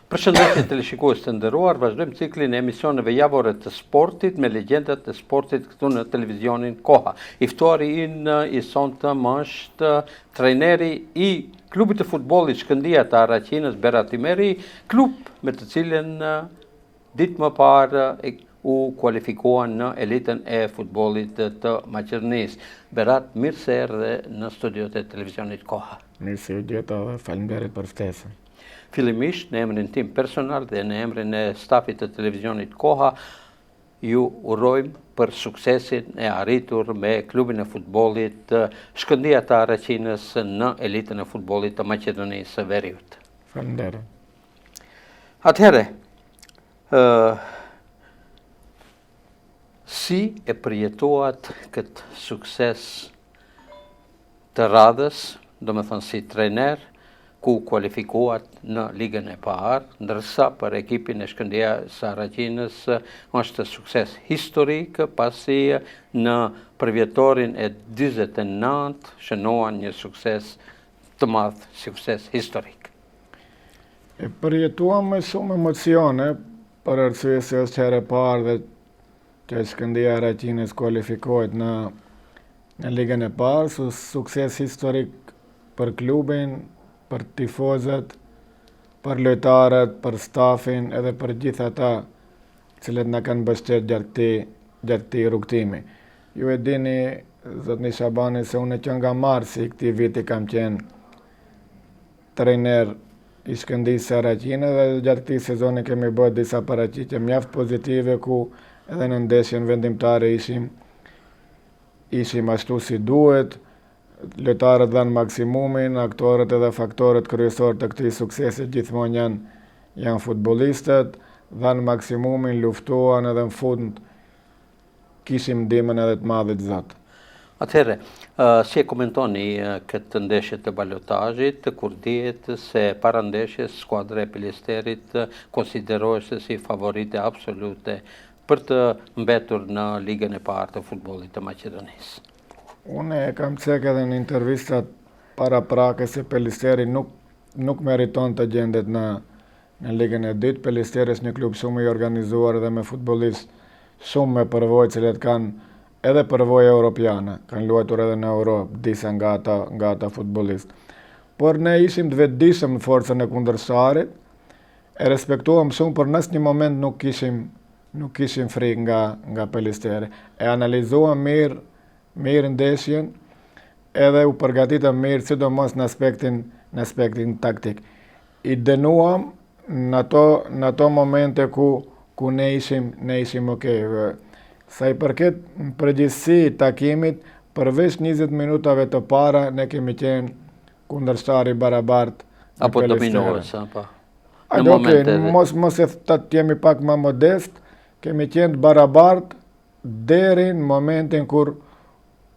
Përshëndetje të shikues të nderuar, vazhdojmë ciklin e emisioneve javore të sportit me legjendat e sportit këtu në televizionin Koha. I ftuari ynë i sonte është trajneri i klubit të futbollit Shkëndija të Araqinës Berat Imeri, klub me të cilën ditë më parë u kualifikuan në elitën e futbollit të Maqedonisë. Berat, mirë se erdhe në studiot e televizionit Koha. Mirë se u gjeta dhe faleminderit për ftesën. Fillimisht, në emrin tim personal dhe në emrin e stafit të televizionit Koha, ju urojmë për suksesin e arritur me klubin e futbollit Shkëndija të Araqinës në elitën e futbollit të Maqedonisë së Veriut. Faleminderit. Atëherë, si e përjetuat këtë sukses të radhës, do me thënë si trajner, ku kualifikuat në ligën e parë, ndërsa për ekipin e Shkëndija së Araqinës është sukses historik, pasi në përvjetorin e 49 shënoan një sukses të madh, sukses historik. E përjetuam me shumë emocione, për arsye se është herë e parë dhe që Shkëndija e Araqinës kualifikohet në ligën e parë, sukses historik për klubin, për tifozët, për lojtarët, për stafin, edhe për gjithë ata cilët na kanë mbështetur gjatë këtij rrugtimi. Ju e dini, zotni Shabani, se unë që nga marsi i këtij viti kam qenë trajner i Shkëndijës së Araqinës dhe gjatë këtij sezoni kemi bërë disa paraqitje mjaft pozitive ku edhe në ndeshjen vendimtare ishim ashtu si duhet. Lojtarët dhanë maksimumin, aktorët edhe faktorët kryesorë të këtij suksesi gjithmonë janë futbollistët, dhanë maksimumin, luftuan edhe në fund kishim ndihmën edhe të madhe të Zotit. Atëherë, si e komentoni këtë ndeshje të balotazhit, kur dihet se para ndeshjes skuadra e Pelisterit konsiderohet si favorite absolute për të mbetur në ligën e parë të futbollit të Maqedonisë? Unë e kam cekë edhe në intervistat para prake se Pelisteri nuk meriton të gjendet në ligën e dytë. Pelisteri është një klub shumë i organizuar dhe me futbollistë shumë me përvojë, cilët kanë edhe përvojë europiane, kanë luajtur edhe në Europë, disa nga ata futbollistë. Por ne ishim të vetëdijshëm në forcën e kundërshtarit, e respektuam shumë, por në asnjë moment nuk kishim frikë nga Pelisteri. E analizuam mirë ndeshjen, edhe u përgatitëm mirë, sidomos në aspektin taktik. I dënuam në ato momente ku ne ishim okay. Sa i përket në përgjithësi takimit, përveç 20 minutave të para, ne kemi qenë kundërshtar i barabartë. Apo dominues, apo? Mos e të jemi pak më modest, kemi qenë barabartë deri në momentin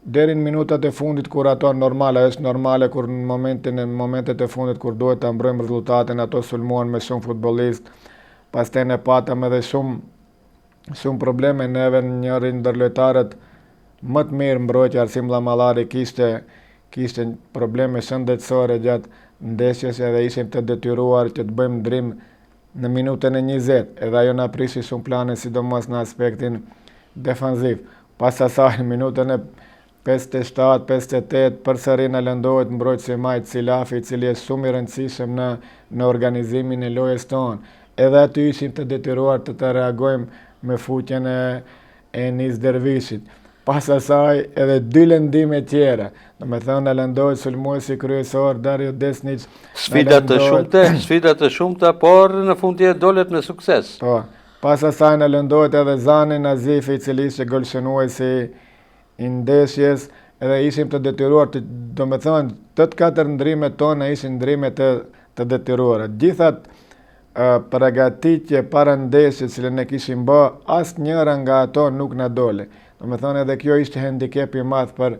deri në minutat e fundit kur ato normale, është normale kur në momentet e fundit kur duhet ta mbrojmë rezultatin, ato sulmuan me shumë futbollistë, pastaj ne patëm edhe shumë probleme, neve njëri ndër lojtarët më të mirë mbrojtja Arsim Llamallari kishte probleme shëndetësore gjatë ndeshjes edhe ishim të detyruar që të bëjmë ndrim në minutën e 20, edhe ajo na prishi shumë plane, sidomos në aspektin defanziv. Pas asaj në minutën e 57, 58, përsëri na lëndohet mbrojtësi Majt Silafi, i cili është shumë i rëndësishëm në organizimin e lojës tonë. Edhe aty ishim të detyruar të reagojmë me futjen e Enis Dervishit. Pas asaj edhe 2 lëndime tjera. Domethënë na lëndohet sulmuesi kryesor Dario Desnic. Sfida të shumta, por në fundje dolet me sukses. Po. Pas asaj na lëndohet edhe Zani Nazifi, i cili ishte golshënuesi i ndeshjes, edhe ishim të detyruar, domethënë të 4 ndrimet tona ishin ndrime të detyruara. Gjithat përgatitje para ndeshjes që ne kishim bë, asnjëra nga ato nuk na dole. Domethënë edhe kjo ishte handicap i madh për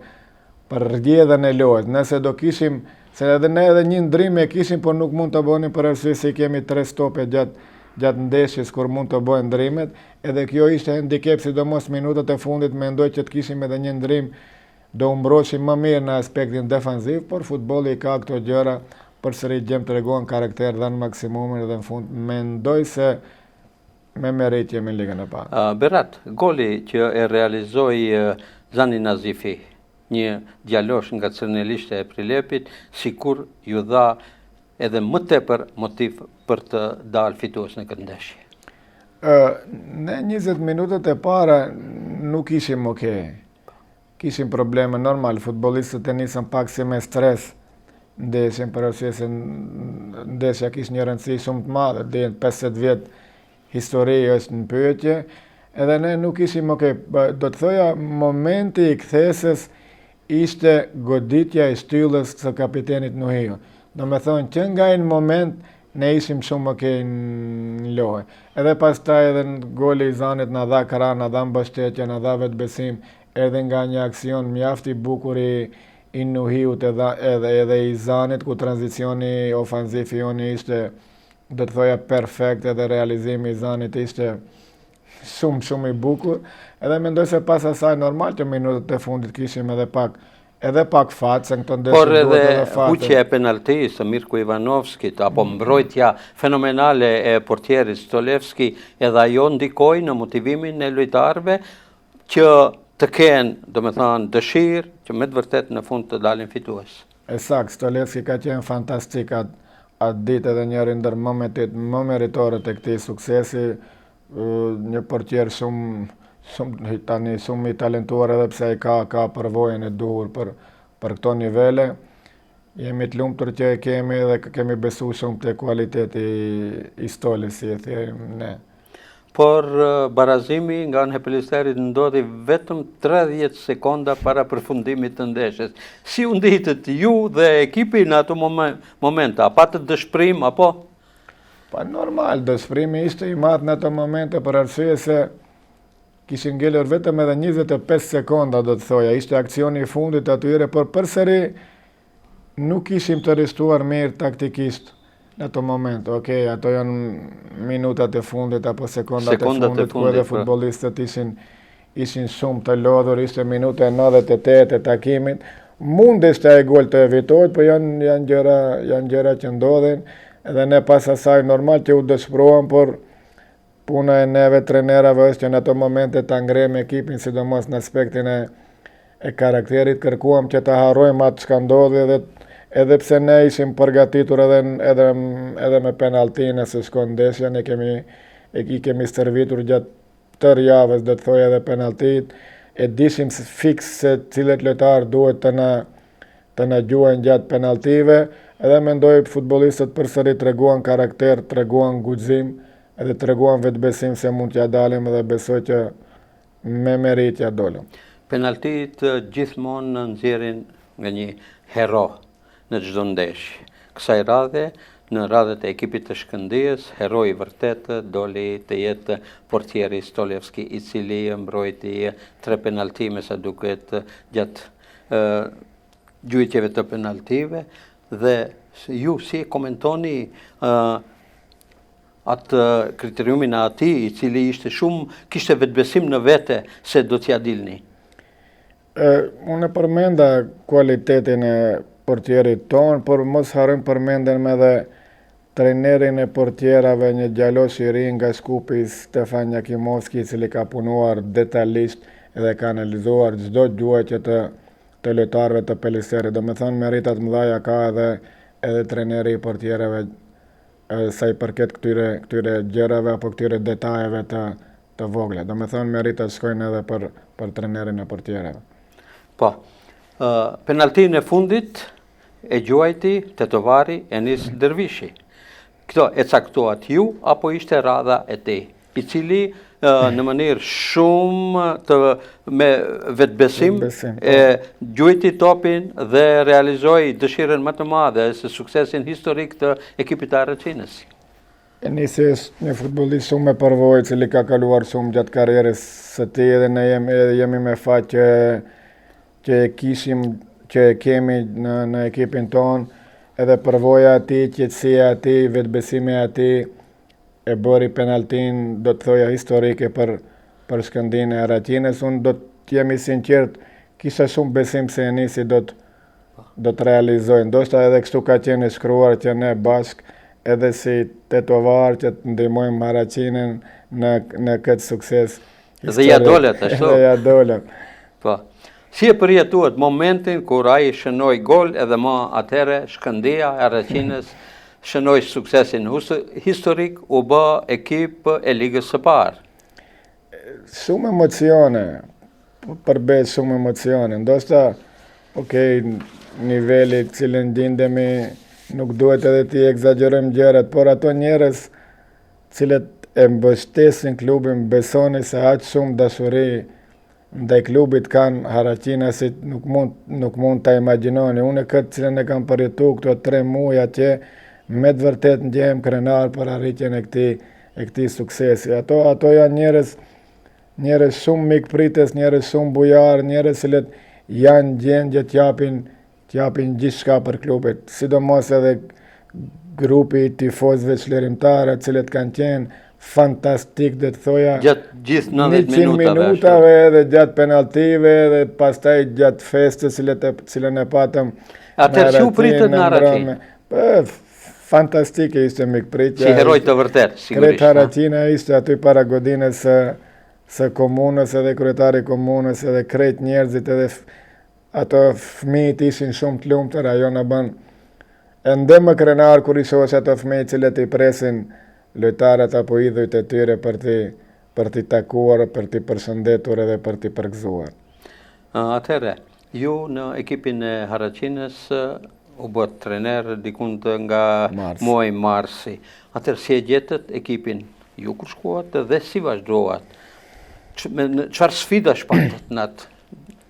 rrjedhën e lojës. Nëse do kishim, se edhe ne edhe një ndrim e kishim, por nuk mund të bënim për arsye se kemi 3 stope gjatë ndeshjes kur mund të bëhen ndrimet, edhe kjo ishte handicap, sidomos minutat e fundit, mendoj që të kishim edhe një ndrim, do mbroheshim më mirë në aspektin defanziv, por futbolli ka këto gjëra, përsëri gjem të reguan karakter dhe në maksimumin dhe në fund mendoj se me merit jemi në ligën e parë. Berat, goli që e realizoi Zani Nazifi, një djalosh nga Cërnelisht e Prilepit, sikur ju dha edhe më tepër motiv për të dalë fitues në këtë ndeshje. Ne 20 minutët e para nuk ishim okej. Kishim probleme normal, futbollistët e nisën pak si me stres ndeshjen për arsye se ndeshja kishte një rëndësi shumë të madhe, deri 50 vjet histori është në pyetje, edhe ne nuk ishim okej. Do të thoja, momenti i kthesës ishte goditja e shtyllës së kapitenit Nuhiu. Do me thonë që nga në moment ne ishim shumë okej në lojë. Edhe pastaj edhe në goli i Zanit na dha krah, na dha mbështetje, na dha vetbesim, edhe nga një aksion mjaft i bukur i Nuhiut edhe i Zanit, ku tranzicioni ofanziv i joni ishte, do të thoja, perfekt, edhe realizimi i Zanit ishte shumë i bukur. Edhe mendoj se pas asaj normal që minutët e fundit kishim edhe pak fat, se në këtë ndeshje por duhet edhe edhe huqja e penaltisë të Mirko Ivanovskit, apo mbrojtja fenomenale e portierit Stolevski, edhe ajo ndikoi në motivimin e lojtarëve që të kenë, do me thënë, dëshirë që me të vërtet në fund të dalin fitues. Sakt, Stolevski ka qenë fantastik atë ditë, edhe njëri ndër më meritorët e këtij suksesi, një portier shumë i talentuar, edhe pse ai ka përvojën e duhur për këto nivele. Jemi të lumtur që e kemi dhe kemi besu shumë te kualiteti i Stolës, si e themi ne. Por barazimi nga në Hepelisterit ndodhi vetëm 30 sekonda para përfundimit të ndeshjes. Si u ndihët ju dhe ekipi në ato momente? A patët dëshpërim, apo? Pa normal, dëshpërimi ishte i madh në ato momente për arsye se kishin ngelur vetëm edhe 25 sekonda, do të thoja. Ishte aksioni i fundit atyre, por përsëri nuk ishim të ristuar mirë taktikisht në ato moment. Okej, ato janë minutat e fundit apo sekondat e fundit, ku edhe futbollistët ishin shumë të lodhur, ishte minuta e 98 e takimit. Mundeshte ai gol të evitohet, po janë gjëra që ndodhin, edhe ne pas asaj normal që u dëshpëruam, por puna e neve trenerave është që në ato momente ta ngrejmë ekipin, sidomos në aspektin e karakterit, kërkuam që ta harrojmë atë çka ndodhi, edhe pse ne ishim përgatitur edhe me penaltinë se shkon ndeshja, ne kemi servitur gjatë tërë javës, do të thojë, edhe penaltit, e dishim fiks se cilët lojtarë duhet të na gjuajnë gjatë penaltive, edhe mendoj futbollistët përsëri treguan karakter, treguan guxim, edhe treguan vetbesim se mund t'ja dalim, edhe besoj që me merit ja dolëm. Penaltit gjithmonë nxjerrin nga një hero në çdo ndeshje. Kësaj radhe, në radhët e ekipit të Shkëndijës, heroi vërtet doli të jetë portieri Stolevski, i cili mbrojti 3 penaltime sa duket gjatë gjyqjeve të penaltive, dhe ju si e komentoni atë kriteriumin e atij, i cili kishte vetbesim në vete se do t'ja dilni? Unë përmenda kualitetin e portierit ton, por mos harrojmë përmendem edhe trenerin e portierave, një djalosh i ri nga Shkupi, Stefan Jakimovski, i cili ka punuar detajisht edhe ka analizuar çdo gjuajtje të lojtarëve të Pelisterit. Do me thonë, meritat mëdha ka edhe treneri i portierave sa i përket këtyre gjërave apo këtyre detajeve të vogla. Do me thonë, meritat shkojnë edhe për trenerin e portierave. Po, penaltin e fundit e gjuajti Tetovari Enis Dervishi. Këto e caktuat ju, apo ishte radha e tij, i cili në mënyrë shumë me vetbesim gjuajti topin dhe realizoi dëshirën më të madhe se suksesin historik të ekipit të Araçinës. Enisi është një futbollist shumë me përvojë, i cili ka kaluar shumë gjatë karrierës së tij, dhe ne jemi me fat që e kemi në ekipin ton, edhe përvoja ati, qetësia ati, vetbesimi ati, e bëri penaltin, do të thoja, historike për Shkëndinë e Araçinës. Unë do të jemi sinqert, kisha shumë besim se Enisi do do të realizojnë. Ndoshta edhe kështu ka qenë shkruar që ne bashk edhe si tetovar që të ndihmojmë Haraçinën në këtë sukses. Dhe ja dolet ashtu. Dhe ja dolet. Po. Si e përjetuat momentin kur ai shënoi gol edhe më atëherë Shkëndija e Haraçinës shënoi suksesin historik, u bë ekip e Ligës së Parë. Shumë emocione, përbet shumë emocione. Ndoshta, niveli cilën gjendemi nuk duhet edhe ti egzagjerojmë gjërat, por ato njerëz cilët e mbështesin klubin, besoni se aq shumë dashuri ndaj klubit kanë Haraçinasit, nuk mund ta imagjinoni. Unë këtë cilën e kam përjetuar këto 3 muaj atje, me të vërtet ndjehem krenar për arritjen e këtij suksesi. Ato janë njerëz shumë mikprites, njerëz shumë bujar, njerëz cilët janë gjendje të japin gjithçka për klubin, sidomos edhe grupi i tifozëve çlirimtarë, të cilët kanë qenë fantastik, dhe të thoja, gjatë gjithë 90 minutave edhe gjatë penaltive dhe pastaj gjatë festës cilën e patëm. Atëherë si u pritët në Haraçinë? Fantastike ishte mikpritja. Si heroj të vërtet, sigurisht. Krejt Haraçina ishte aty para godinës së komunës, edhe kryetari komunës, edhe krejt njerëzit, edhe ato fëmijët ishin shumë të lumtur, ajo na bën ende më krenar kur i shoh ato fëmijë cilët i presin lojtarët apo idhujt e tyre për t'i takuar, për t'i përshëndetur edhe për t'i përgëzuar. Atëherë, ju në ekipin e Haraçinës u bët trener dikund nga muaji marsi. Atëherë si e gjetët ekipin? Ju kur shkuat dhe si vazhduat? Çfarë sfida shpatët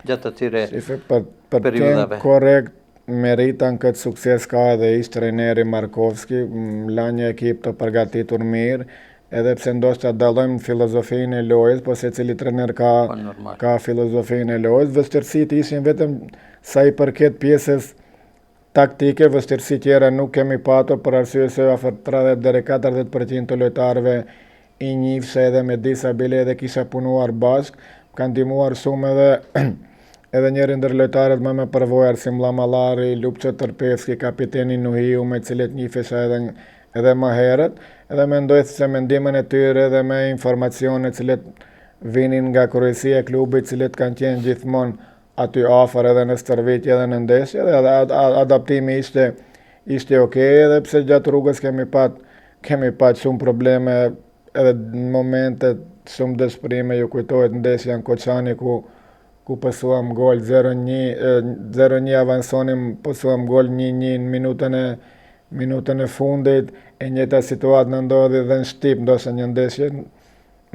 gjatë atyre periudhave? Për të korrekt, meritan këtë sukses ka edhe ish trejneri Markovski, la një ekip të përgatitur mirë, edhe pse ndoshta dallojmë filozofinë e lojës, po secili trener ka filozofinë e lojës. Vështirësitë ishin vetëm sa i përket pjesës taktike, vështirësi tjera nuk kemi patur, për arsye se afër 30 deri 40% të lojtarëve i njihsha edhe me disa bile edhe kisha punuar bashk, kanë ndihmuar shumë edhe njëri ndër lojtarët më me përvojë si Mllamallari, Lupço Tërpevski, kapiteni Nuhiu, me cilët njihesha edhe më herët, edhe mendoj se me ndihmën e tyre dhe me informacione cilët vinin nga kryesia e klubit, cilët kanë qenë gjithmonë aty afër edhe në stërvitje edhe në ndeshje, edhe adaptimi ishte okay, edhe pse gjatë rrugës kemi pat shumë probleme, edhe në momente shumë dëshpërime. Ju kujtohet ndeshja në Koçani ku pësuam gol 0-1 avansonim, pësuam gol 1-1 në minutën e fundit, e njëjta situatë në ndodhi dhe në Shtyp, ndoshta një ndeshje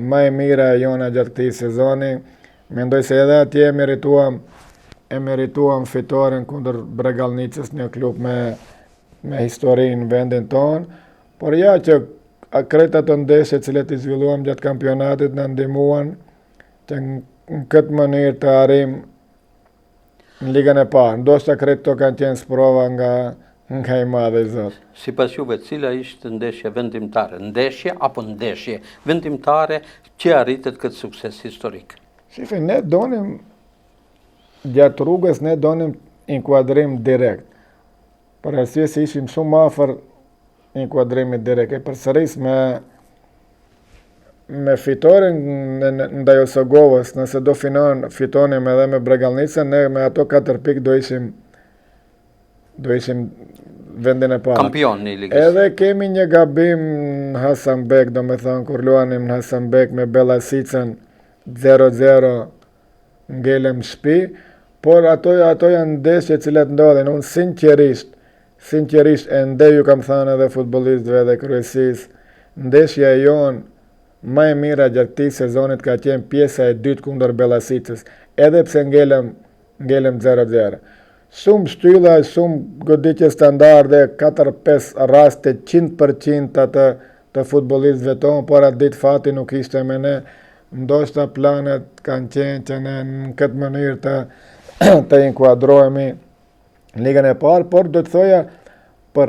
më e mira e jona gjatë këtij sezoni. Mendoj se edhe atje e merituam fitoren kundër Bregallnicës, një klub me histori në vendin tonë, por ja që krejt ato ndeshje cilët i zhvilluam gjatë kampionatit na ndihmuan që në këtë mënyrë të arrim në ligën e parë. Ndoshta krejt to kanë qenë sprova nga i madhe i Zot. Sipas juve, cila ishte ndeshja vendimtare? Ndeshje apo ndeshje vendimtare që arritet këtë sukses historik? Shife, ne donim gjatë rrugës, ne donim inkuadrim direkt. Për arsye se ishim shumë afër inkuadrimit direkt. E përsëris me fitoren ndaj Osogovës, nëse do fitonim edhe me Bregallnicën, ne me ato 4 pikë do ishim vendin e parë. Kampion në ligës. Edhe kemi një gabim në Hasanbek, do me thonë, kur luanim në Hasanbek me Bellasicën 0-0 ngelem shtëpi, por ato janë ndeshje cilat ndodhin. Unë sinqerisht ende ju kam thënë edhe futbollistëve dhe kryesisë, ndeshja e jonë më e mira gjatë këtij sezonit ka qenë pjesa e dytë kundër Bellasicës, edhe pse ngelem 0-0. Shumë shtylla, shumë goditje standarde, 4-5 raste 100% të futbollistëve tonë, por atë ditë fati nuk ishte me ne. Ndoshta planet kanë qenë që ne në këtë mënyrë të inkuadrohemi në ligën e parë, por do të thoja për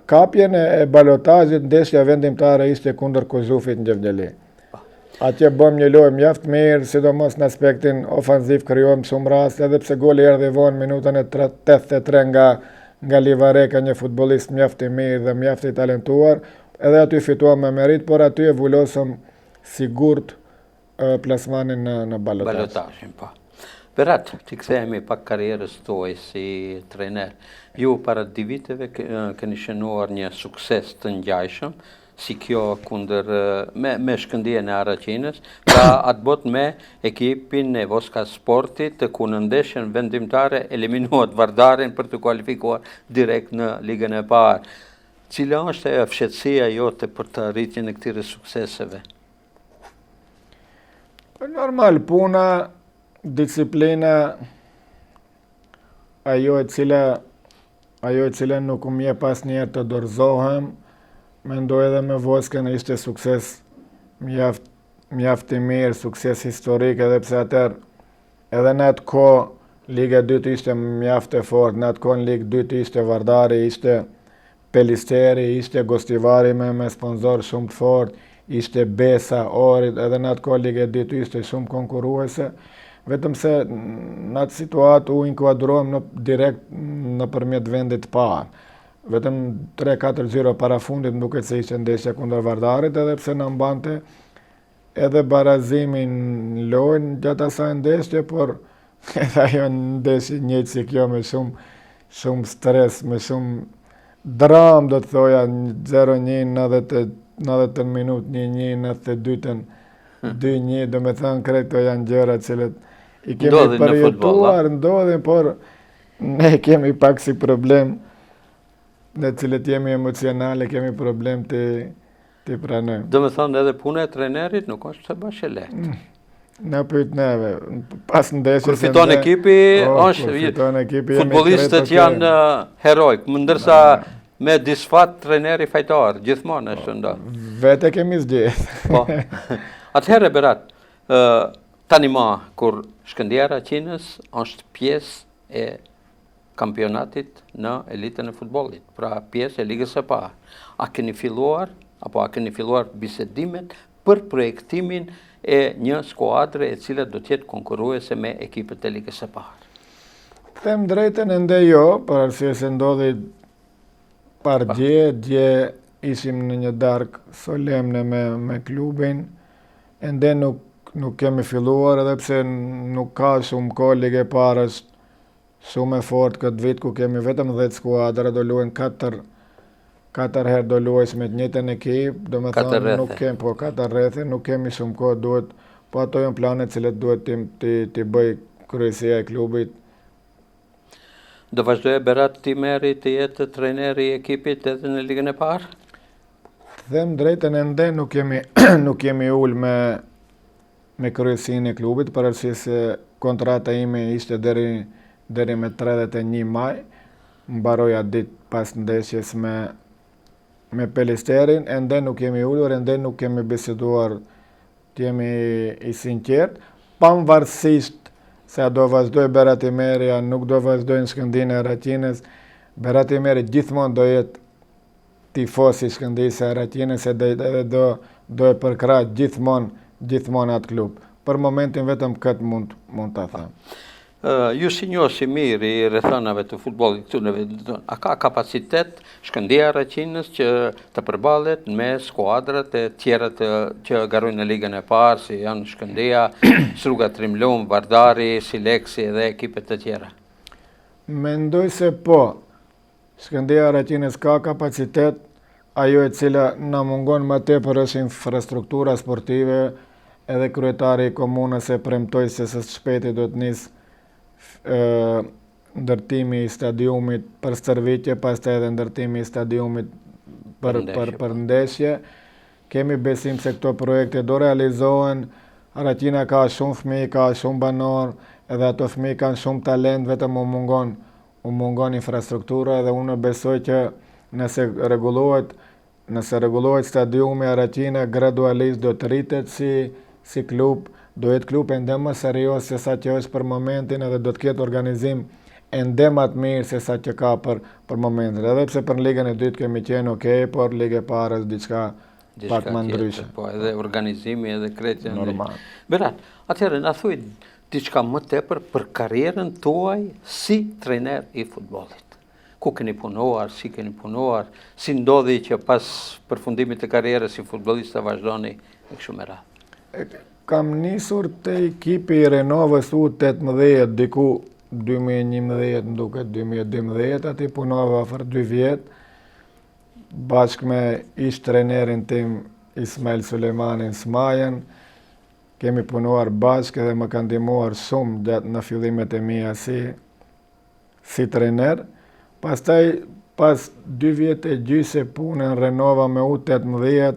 kapjen e balotazhit, ndeshja vendimtare ishte kundër Kozufit në Gjevgjeli. Atje bëm një lojë mjaft mirë, sidomos në aspektin ofanziv, krijojmë shumë raste, edhe pse goli erdhi vonë minutën e 83 nga Livareka, një futbollist mjaft i mirë dhe mjaft i talentuar, edhe aty fituam me merit, por aty e vulosëm sigurt plasmanin në balotazh. Balotazhin, po. Berat, ti kthehemi pak karrierës tuaj si trener. Ju para 2 viteve keni shënuar një sukses të ngjajshëm, si kjo kundër me Shkëndijën e Araqinës, pra atë bot me ekipin e Voska Sportit, ku në ndeshjen vendimtare eliminuat Vardarin për të kualifikuar direkt në ligën e parë. Cila është e fshehtësia jote për të arritjen e këtyre sukseseve? Normal, puna, disiplina, ajo e cila nuk më jep asnjëherë të dorëzohem. Mendoj edhe me Voskën ishte sukses mjaft i mirë, sukses historik, edhe pse atëherë edhe në atë kohë Liga 2 ishte mjaft e fortë, në atë kohë në Ligë 2 ishte Vardari, ishte Pelisteri, ishte Gostivari me sponsor shumë të fortë, ishte Besa, Orit, edhe në atë kohë Liga 2 ishte shumë konkurruese, vetëm se në atë situatë u inkuadrohem direkt nëpërmjet vendit të parë. Vetëm 3-4-0 para fundit duket se ishte ndeshja kundër Vardarit, edhe pse na mbante edhe barazimin në lojën gjatë asaj ndeshje, por edhe ajo ndeshje njëjtë si kjo me shumë stres, me shumë dram, do të thoja, 0-1, 90 minutë, 1-1, 92-ën 2-1, do me thënë kreto janë gjëra cilët i kemi përjetuar, ndodhin, por ne kemi pak si problem, në cilët jemi emocionale, kemi problem të pranojmë. Do me thonë edhe puna e trenerit nuk është se bashkë e lehtë. Në pyet neve, pas ndeshjes... Kur fiton ekipi, futbollistët janë herojk, ndërsa me disfat treneri fajtar, gjithmonë është ndodhur. Vete kemi zgjedhë. Po. Atëherë, Berat, tani ma, kur Shkëndija Araqinës është pjesë e kampionatit në elitën e futbollit, pra pjesë e ligës së parë. A keni filluar bisedimet për projektimin e një skuadre e cila do të jetë konkurruese me ekipet e ligës së parë? Them drejtën ende jo, për arsye se ndodhi dje ishim në një darkë solemne me klubin, ende nuk kemi filluar, edhe pse nuk ka shumë kohë, ligë e parë është shumë e fort këtë vit, ku kemi vetëm 10 skuadra, do luajnë 4 herë do luajsh me të njëjtën ekip, do me thonë nuk kemi, po 4 rrethe, nuk kemi shumë kohë, duhet, po ato janë planet cilët duhet t'i bëj kryesia e klubit. Do vazhdojë Berat ti merri të jetë trajneri i ekipit edhe në ligën e parë? Them drejtën ende nuk kemi ul me kryesinë e klubit, për arsye se kontrata ime ishte deri me 31 maj, mbaroja ditë pas ndeshjes me Pelisterin, ende nuk kemi ullur, ende nuk kemi biseduar, t'jemi i sinqert, pavarësisht se a do vazhdoj Berat Imeri, a nuk do vazhdoj në Shkëndinë e Araqinës, Berat Imeri gjithmonë do jetë tifos i Shkëndijës së Araqinës, edhe do e përkrah gjithmonë atë klub. Për momentin vetëm këtë mund ta them. Ju si njohësi mirë i rrethonave të futbollit këtu në vendin tonë, a ka kapacitet Shkëndija Araqinës që të përballet me skuadrat e tjera që garojnë në ligën e parë, si janë Shkëndija, Struga Trimlum, Vardari, Sileksi dhe ekipet të tjera? Mendoj se po. Shkëndija Araqinës ka kapacitet, ajo e cila na mungon më tepër është infrastruktura sportive, edhe kryetari i komunës e premtoi se së shpejti do të nisë ndërtimi i stadiumit për stërvitje, pastaj edhe ndërtimi i stadiumit për ndeshje. Kemi besim se këto projekte do realizohen. Araqina ka shumë fëmijë, ka shumë banor, edhe ato fëmijë kanë shumë talent, vetëm u mungon infrastruktura, dhe unë besoj që nëse rregullohet stadiumi, Araqina gradualisht do të rritet si klub, do jetë klub ende më serioz se sa që është për momentin, edhe do të ketë organizim ende më të mirë se sa që ka për momentin. Edhe pse për ligën e dytë kemi qenë okay, por ligë e parë është pak më ndryshe. Po, edhe organizimi, edhe krejtja. Normal. Berat, atëherë, na thuj diçka më tepër për karrierën tuaj si trajner i futbollit. Ku keni punuar, si keni punuar, si ndodhi që pas përfundimit të karrierës si futbollist të vazhdoni e kështu me radhë? Kam nisur te ekipi i Renovës U18 diku 2011, më duket 2012, ati punova afër 2 vjet, bashkë me ish trenerin tim Ismail Sulejmanin Smajen. Kemi punuar bashkë dhe më kanë ndihmuar shumë gjatë në fillimet e mia si trener. Pastaj, pas 2 vjet e gjysë punën Renova me U18,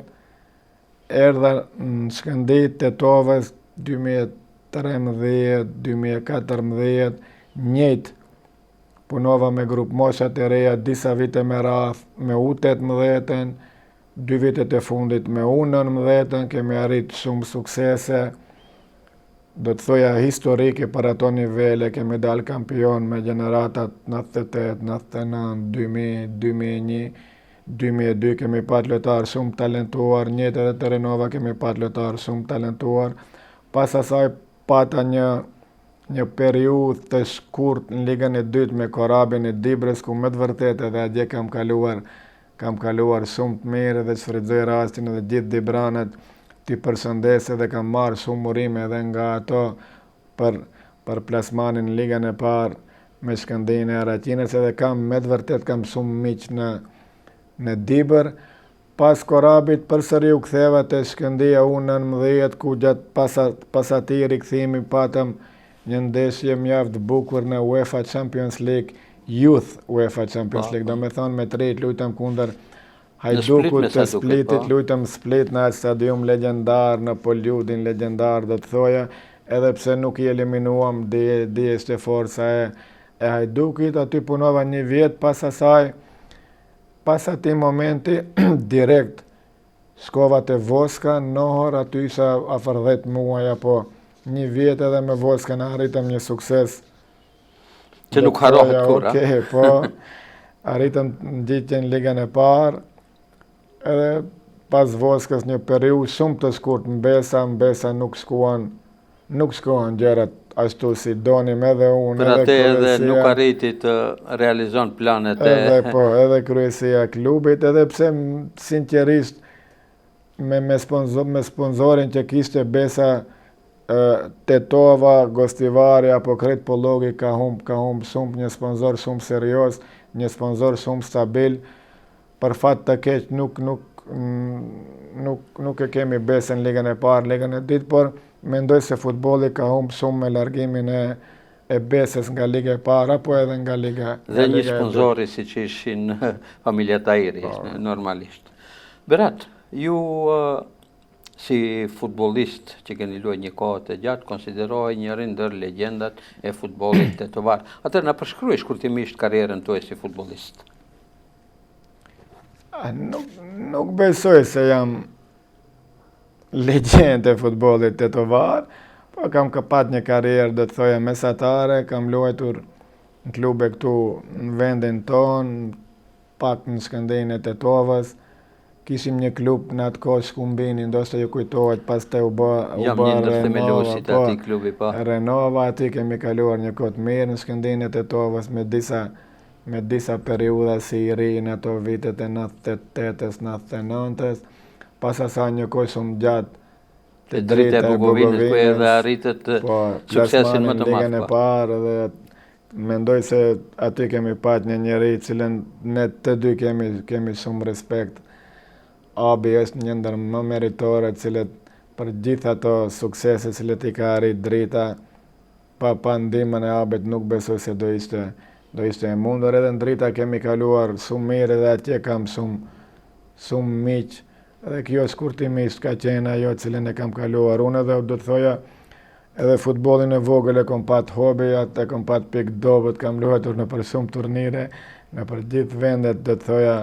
erdha në Shkëndijë Tetovës 2013, 2014, njëjtë. Punova me grup moshat e reja disa vite me radhë me U18-ën, 2 vitet e fundit me U19-ën, kemi arrit shumë suksese. Do të thoja historike për ato nivele, kemi dalë kampion me gjeneratat 98, 99, 2000, 2001, 2002 kemi pat lojtarë shumë talentuar, njëjtë edhe te Renova kemi pat lojtarë shumë talentuar. Pas asaj pata një periudhë të shkurt në ligën e dytë me Korabin e Dibrës, ku me të vërtetë edhe atje kam kaluar shumë të mirë dhe shfrytëzoj rastin edhe gjithë dibranët t'i përshëndesë dhe kam marrë shumë urime edhe nga ato për plasmanin në ligën e parë me Shkëndijën e Araqinës, edhe me të vërtet kam shumë miq në Dibër. Pas Korabit përsëri u ktheva te Shkëndija U19, ku gjatë pas atij rikthimi patëm një ndeshje mjaft bukur në UEFA Champions League, Youth UEFA Champions League, do me thonë me 3 lujtëm kundër Hajdukut të Splitit, lujtëm Split në atë stadium legjendar, në Poliudin legjendar, do të thoja, edhe pse nuk i eliminuam, di ishte forca e Hajdukit, aty punova 1 vjet, pas atij momenti, direkt, shkova te Voska, Nohor, aty isha afër 10 muaj, apo 1 vjet edhe me Voskën arritëm një sukses. Që nuk harohet kur, okay, po, arritëm ngjitjen në ligën e parë, edhe pas Voskës një periudhë shumë të shkurt, mbesa nuk shkuan gjërat ashtu si donim edhe unë. Për atë edhe nuk arriti të realizon planet e... Edhe kryesia e klubit, edhe pse sinqerisht me sponsorin që kishte Besa Tetova, Gostivari apo Kret Pollogi ka humb shumë, një sponsor shumë serioz, një sponsor shumë stabil. Për fat të keq nuk e kemi Besën në ligën e parë, ligën e dytë, por mendoj se futbolli ka humbë shumë me largimin e Besës nga liga e parë apo edhe nga liga. Dhe një sponsori si që ishin familja Tahiri, normalisht. Berat, ju si futbolist që keni luajtur një kohë të gjatë, konsiderohej njëri ndër legjendat e futbollit tetovar. Atëherë na përshkruaj shkurtimisht karrierën tuaj si futbolist. Nuk besoj se jam legjend e futbollit tetovar, po kam pat një karrierë, do të thoja, mesatare, kam luajtur në klube këtu në vendin ton, pak në Shkëndijën e Tetovës. Kishim një klub në atë kohë Shkumbini, ndoshta ju kujtohet, pastaj u bë Renova, aty kemi kaluar një kohë të mirë në Shkëndijën e Tetovës me disa periudha si i ri në ato vitet e 98-s, 99-s, pas asaj një kohë shumë gjatë te Drita e Bukovinës, ku edhe arritët suksesin më të madh. Parë dhe mendoj se aty kemi pat një njeri cilën ne të dy kemi shumë respekt. Abi është një ndër më meritorët cilët për gjithë ato suksese cilët i ka arrit Drita, pa ndihmën e Abit nuk besoj se do ishte e mundur. Edhe në Drita kemi kaluar shumë mirë dhe atje kam shumë miq. Edhe kjo shkurtimisht ka qenë ajo cilën e kam kaluar. Unë edhe do të thoja edhe futbollin e vogël e kam pat hobi, atë kam pat pikë dobët, kam luajtur në për shumë turnire, në për gjithë vendet, do të thoja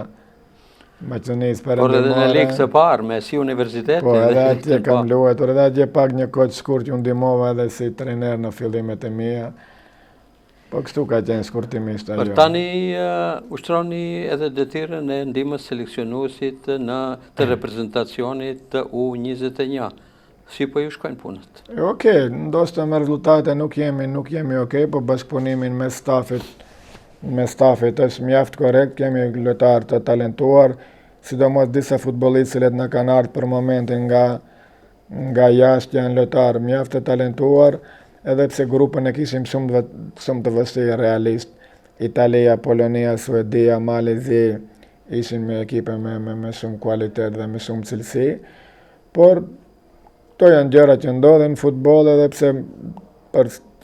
Maqedonisë Perëndimore. Por edhe në ligë të parë me si universitet. Po edhe atje kam luajtur, edhe atje pak një kohë të shkurt ju ndihmova edhe si trajner në fillimet e mia. Po kështu ka qenë shkurtimisht ajo. Për tani ushtroni edhe detyrën e ndihmës seleksionuesit të reprezentacionit të U21. Si po ju shkojnë punët? Okej, ndoshta me rezultate nuk jemi okej, po bashkëpunimin me stafit është mjaft korrekt, kemi lojtarë të talentuar, sidomos disa futbollistë që na kanë ardhur për momentin nga jashtë janë lojtarë mjaft të talentuar, edhe pse grupën e kishim shumë të vështirë realisht. Italia, Polonia, Suedia, Malezi ishin me ekipe me shumë kualitet dhe me shumë cilësi, por to janë gjëra që ndodhin në futboll, edhe pse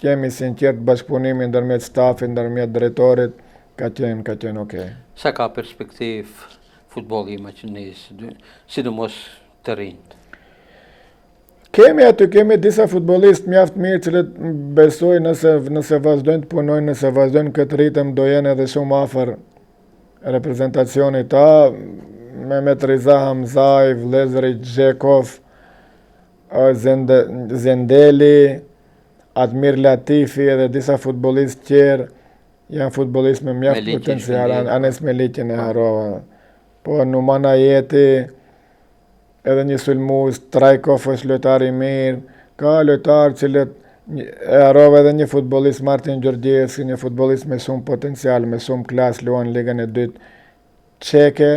jemi sinqert, bashkëpunimi ndërmjet stafit, ndërmjet drejtorit ka qenë okej. Sa ka perspektivë futbolli i Maqedonisë, sidomos të rinjt? Kemi disa futbollistë mjaft mirë cilët besoj nëse vazhdojnë të punojnë, nëse vazhdojnë këtë ritëm do jenë edhe shumë afër reprezentacionit ta, Mehmet Riza Hamzaj, Vlezri Xhekov, Zendeli, Admir Latifi edhe disa futbollistë tjerë janë futbollistë me mjaft potencial, Anes Meliqin e harova. Po Numan Ajeti, edhe një sulmues, Trajkov është lojtar i mirë, ka lojtarë cilët e harova edhe një futbollist Martin Gjorgjevski, një futbollist me shumë potencial, me shumë klas, luan ligën e dytë çeke.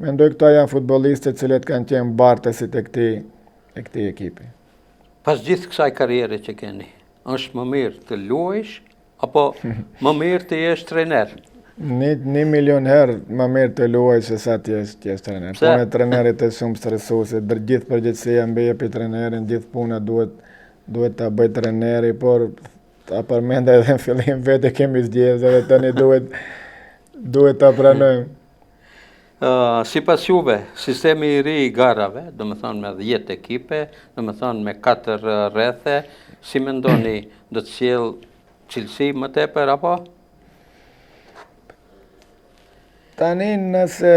Mendoj këta janë futbollistët cilët kanë qenë bartësit e këtij ekipi. Pas gjithë kësaj karriere që keni, është më mirë të luajsh apo më mirë të jesh trajner? 1 milion herë më mirë të luaj se sa të jesh trajner. Puna e trajnerit është shumë stresuese, gjithë përgjegjësia mbi jepi trajnerin, gjithë puna duhet ta bëj trajneri, por ta përmenda edhe në fillim vetë kemi zgjedhë dhe tani duhet ta pranojmë. Sipas juve, sistemi i ri i garave, do të thonë me 10 ekipe, do të thonë me 4 rrethe, si mendoni do të sjell cilësi më tepër apo? Tani nëse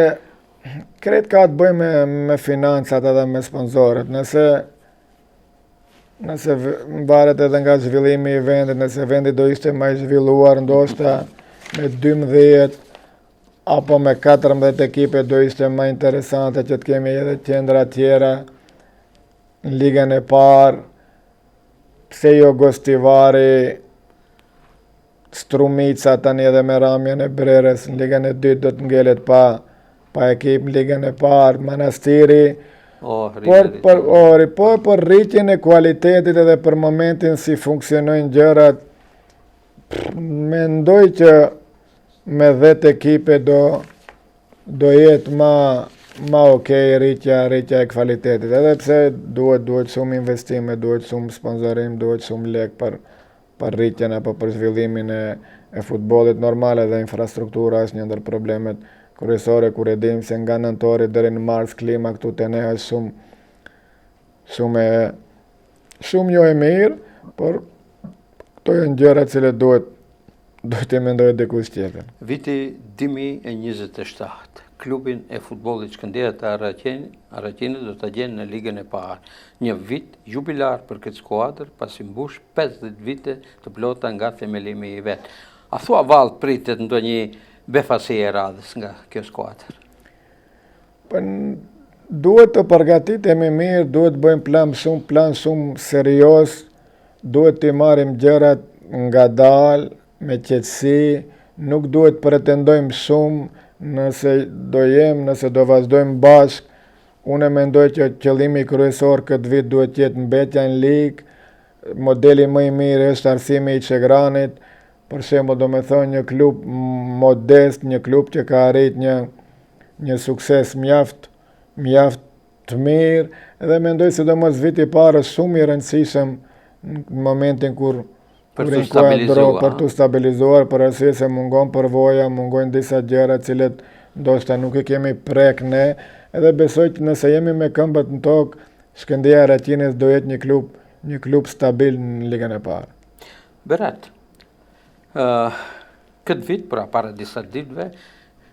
kretë ka të bëjë me financat edhe me sponsorët, nëse varet edhe nga zhvillimi i vendit, nëse vendi do ishte më i zhvilluar, ndoshta me 12 apo me 14 ekipe do ishte më interesante që të kemi edhe qendra tjera në ligën e parë, pse jo Gostivari, Strumica tani edhe me ramjen e Brerës, në ligën e dytë do të ngelet pa ekip, në ligën e parë, Manastiri, por rritjen e kualitetit edhe për momentin si funksionojnë gjërat, mendoj që me 10 ekipe do jetë ma okej rritja e kualitetit, edhe pse duhet shumë investime, duhet shumë sponsorim, duhet shumë lek për rritjen apo për zhvillimin e futbollit normal, edhe infrastruktura është një ndër problemet kryesore, kur e dim se nga nëntori deri në mars klima këtu te ne është shumë jo e mirë, por këto janë gjëra që duhet të mendojë dikush tjetër. Viti 2027, klubin e futbollit Shkëndija të Araqenit do të gjenë në ligën e parë. Një vit jubilar për këtë skuadër, pasi mbush 50 vite të plota nga themelimi i vet. A thua vallë pritet ndonjë befasi e radhës nga kjo skuadër? Duhet të përgatitemi mirë, duhet të bëjmë plan shumë serioz, duhet të marrim gjërat ngadalë, me qetësi, nuk duhet pretendojmë shumë, nëse do vazhdojmë bashkë. Unë mendoj që qëllimi kryesor këtë vit duhet jetë mbetja në ligë, modeli më i mirë është arsimi i Çegranit, për shembull do me thonë një klub modest, një klub që ka arrit një sukses mjaft të mirë, edhe mendoj sidomos viti i parë është shumë i rëndësishëm në momentin kur për të stabilizuar, për arsye se mungon përvoja, mungojnë disa gjëra cilët ndoshta nuk e kemi prek ne, edhe besoj që nëse jemi me këmbët në tokë, Shkëndija e Araqenit do jetë një klub stabil në ligën e parë. Berat, këtë vit, para disa ditëve,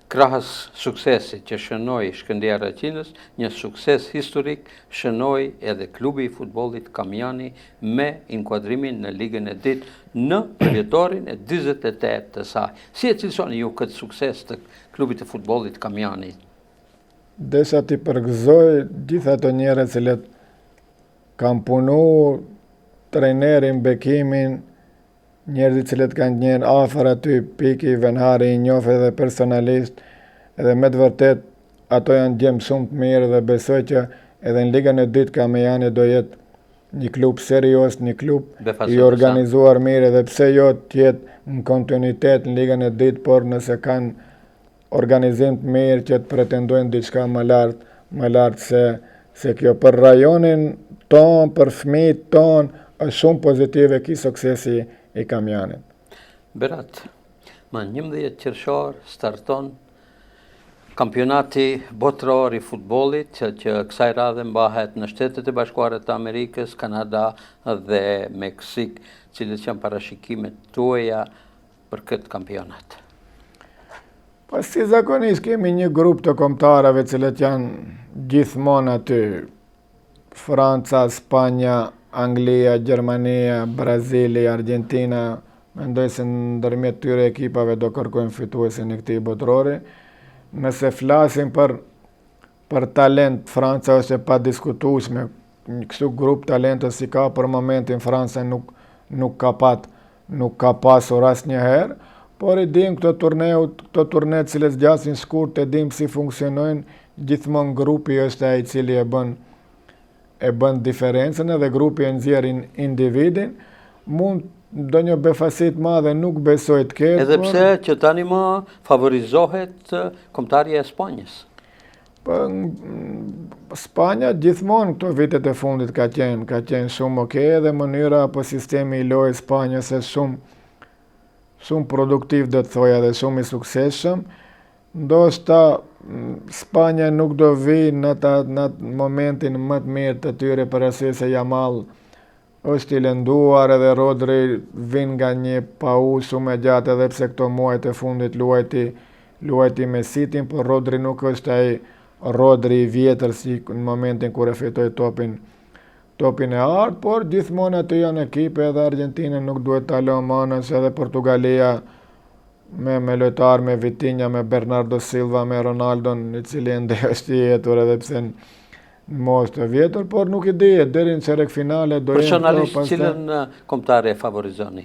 Krahas suksesit që shënoi Shkëndija Raqinës, një sukses historik shënoi edhe klubi i futbollit Kamiani me inkuadrimin në Ligën e Dytë në vjetorin e 48 të saj. Si e cilësoni ju këtë sukses të klubit të futbollit Kamiani? Desha t'i përgëzoj gjitha ato njerëz që kanë punu trajnerin, bekimin, njerëzit që kanë njerë afër aty, Piki, Venhari, i njoh edhe personalisht, edhe me të vërtet ato janë djemë shumë të mirë dhe besoj që edhe në Ligën e Dytë Kamiani do jetë një klub serios, një klub i organizuar mirë, edhe pse jo tjetë në kontinuitet në Ligën e Dytë, por nëse kanë organizim të mirë që të pretendojnë diçka më lartë se kjo për rajonin ton, për fëmijët ton, është shumë pozitive ki suksesi i Kamianit. Berat, më 11 qershor starton kampionati botëror i futbollit që kësaj radhe mbahet në Shtetet e Bashkuara të Amerikës, Kanada dhe Meksik, cilët janë parashikimet tuaja për këtë kampionat. Si zakonisht kemi një grup të kombëtarëve cilët janë gjithmonë aty. Franca, Spanja, Anglia, Gjermania, Brazili, Argentina, mendoj se ndërmjet tyre ekipave do kërkojnë fituesin e këtij botërori. Nëse flasim për talent, Franca është e padiskutueshme. Kështu grup talentës si ka për momentin Franca nuk ka pasur asnjëherë, por i dim këto turne cilët zgjasin shkurt, e dim si funksionojnë, gjithmonë grupi është ai i cili e bën diferencën, edhe grupi e nxjerr individin, mund ndonjë befasit madhe nuk besoj të ketë. Edhe pse që tani më favorizohet kombëtarja e Spanjës. Spanja gjithmonë këto vitet e fundit ka qenë shumë okay, edhe mënyra apo sistemi i lojës Spanjës është shumë produktiv, do të thoja, dhe shumë i suksesshëm. Ndoshta Spanja nuk do vi në momentin më të mirë të tyre, për arsye se Yamal është i lënduar, edhe Rodri vin nga një pauzë shumë e gjatë, edhe pse këto muajt e fundit luajti me Cityn, por Rodri nuk është ai Rodri i vjetër si në momentin kur e fitoi topin e artë, por gjithmonë aty janë ekipe, edhe Argentina nuk duhet ta lëmë manës, edhe Portugalia me lojtar, me Vitinha, me Bernardo Silva, me Ronaldon, i cili ende është i jetur edhe pse në moshë të vjetër, por nuk i dihet deri në çerek finale do jenë. Personalisht cilën kombëtare e favorizoni?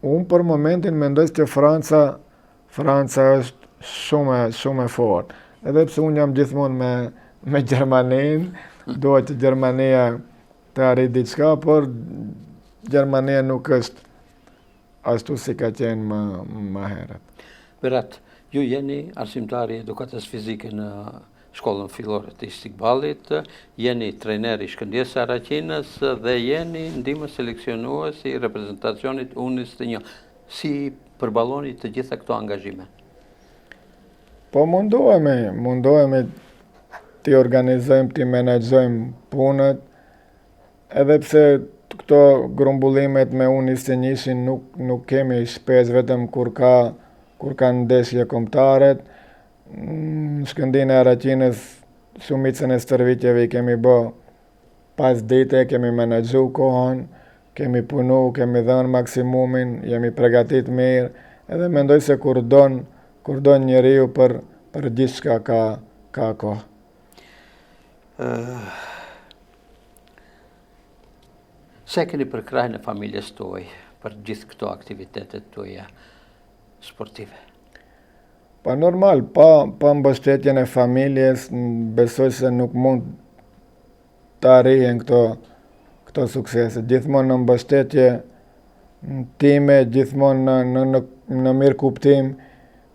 Unë për momentin mendoj se Franca është shumë e fortë. Edhe pse unë jam gjithmonë me Gjermaninë, duhet që Gjermania të arrijë diçka, por Gjermania nuk është ashtu si ka qenë më herët. Berat, ju jeni arsimtari edukatës fizike në shkollën fillore të Istiqballit, jeni trajner i Shkëndijës së Raqinës dhe jeni ndihmës seleksionues i reprezentacionit U21. Si përballoni të gjitha këto angazhime? Po mundohemi t'i organizojmë, t'i menaxhojmë punët, edhe pse këto grumbullimet me U21 nuk kemi shpesh, vetëm kur ka ndeshje kombëtare. Në Shkëndinë e Raqinës shumicën e stërvitjeve i kemi bë pas dite, kemi menaxhu kohën, kemi punu, kemi dhënë maksimumin, jemi përgatit mirë, edhe mendoj se kur don njeriu për gjithçka ka kohë. Se keni përkrahjen e familjes tuaj për gjithë këto aktivitetet tuaja sportive? Pa normal, pa mbështetjen e familjes, besoj se nuk mund të arrihen këto suksese. Gjithmonë në mbështetje time, gjithmonë në mirë kuptim,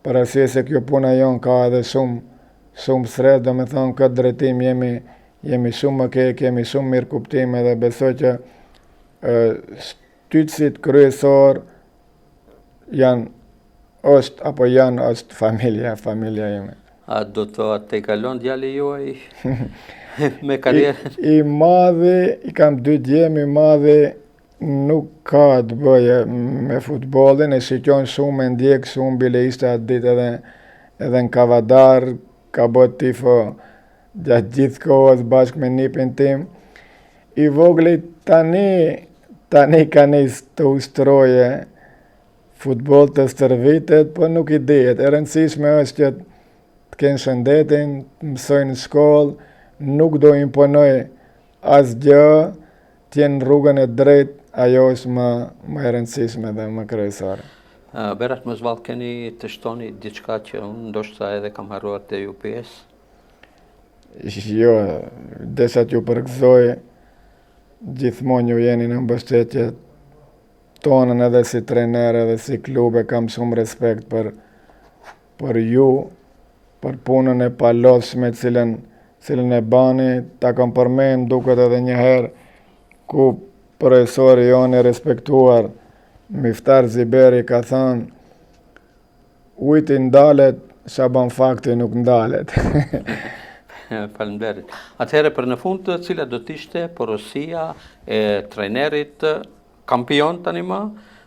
për arsye se kjo puna jon ka edhe shumë stres, do me thonë këtë drejtim jemi shumë okay, kemi shumë mirë kuptim, edhe besoj që shtytësit kryesor është familja ime. A do të kalon djali juaj me karrierën? I madhi, i kam 2 djemë, i madhi nuk ka të bëje me futbollin, e shikjon shumë, e ndjek shumë, bile ishte atë ditë edhe në Kavadar, ka bërë tifo gjatë gjithë kohës bashkë me nipin tim. I vogli tani ka nis të ushtroje futboll të stërvitet, po nuk i dihet. E rëndësishme është që të kenë shëndetin, të mësojnë në shkollë, nuk do imponoj asgjë, të jenë rrugën e drejtë, ajo është më e rëndësishme dhe më kryesore. Berat, më zvalë keni të shtoni diçka që unë ndoshta edhe kam harruar të ju pjesë? Jo, desha t'ju përgëzoj, gjithmonë ju jeni në mbështetje tonën edhe si trener edhe si klube, kam shumë respekt për ju, për punën e palodhshme cilën e bani, ta kam përmend duket edhe një herë ku profesori jonë i respektuar Miftar Ziberi ka thënë ujti ndalet, Shaban Fakti nuk ndalet. Faleminderit. Atëherë për në fund, cila do t'ishte porosia e trajnerit kampion tani më,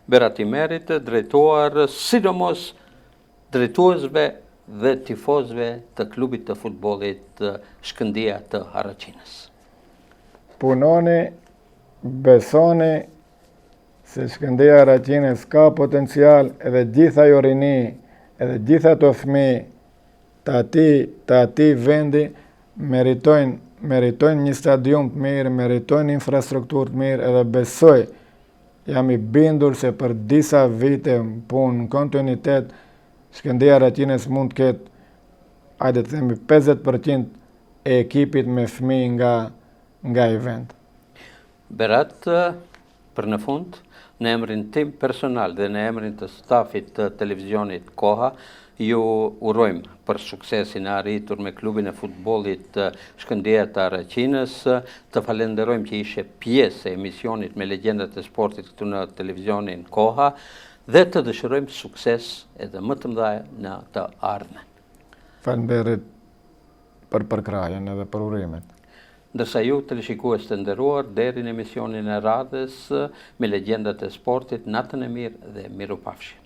Berat Imerit, drejtuar sidomos drejtuesve dhe tifozve të klubit të futbollit Shkëndija të Haraqinës? Punoni, besoni se Shkëndija e Haraqinës ka potencial edhe gjitha jo rini, edhe gjitha të fëmijë të ati vendi meritojnë një stadium të mirë, meritojnë infrastrukturë të mirë, edhe besoj, jam i bindur se për disa vite punë në kontinuitet, Shkëndija e Haraqinës mund të ketë, hajde të themi 50% e ekipit me fëmijë nga i vend. Berat, për në fund, në emrin tim personal dhe në emrin të stafit të televizionit Koha, ju urojmë për suksesin e arritur me klubin e futbollit Shkëndija të Haraqinës, të falenderojmë që ishe pjesë e emisionit me legjendat e sportit këtu në televizionin Koha dhe të dëshirojmë sukses edhe më të mëdha në të ardhmen. Falenderit për përkrajen edhe për urimet. Ndërsa ju të shikues të nderuar, deri në emisionin e radhës me legjendat e sportit, natën e mirë dhe mirupafshim.